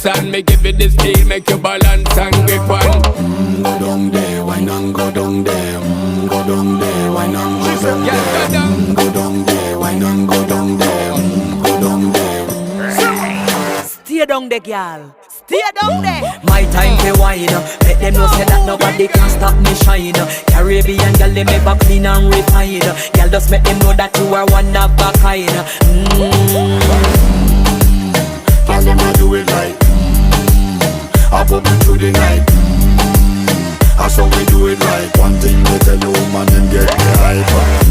dance and me give it this feel, make you balance and grip on. Go down there, why not go down there? Go down there, why not go down there? Go down there, why not go down there? Go down there. Stay down there, girl. Stay down there. My time to wine. Let them know say that nobody can stop me shine. Caribbean girl, they make back clean and refine. Girl, just make them know that you are one of a kind. Tell them I do it right. I pop it through the night. That's how we do it right. One thing we tell you, man, them get me hype.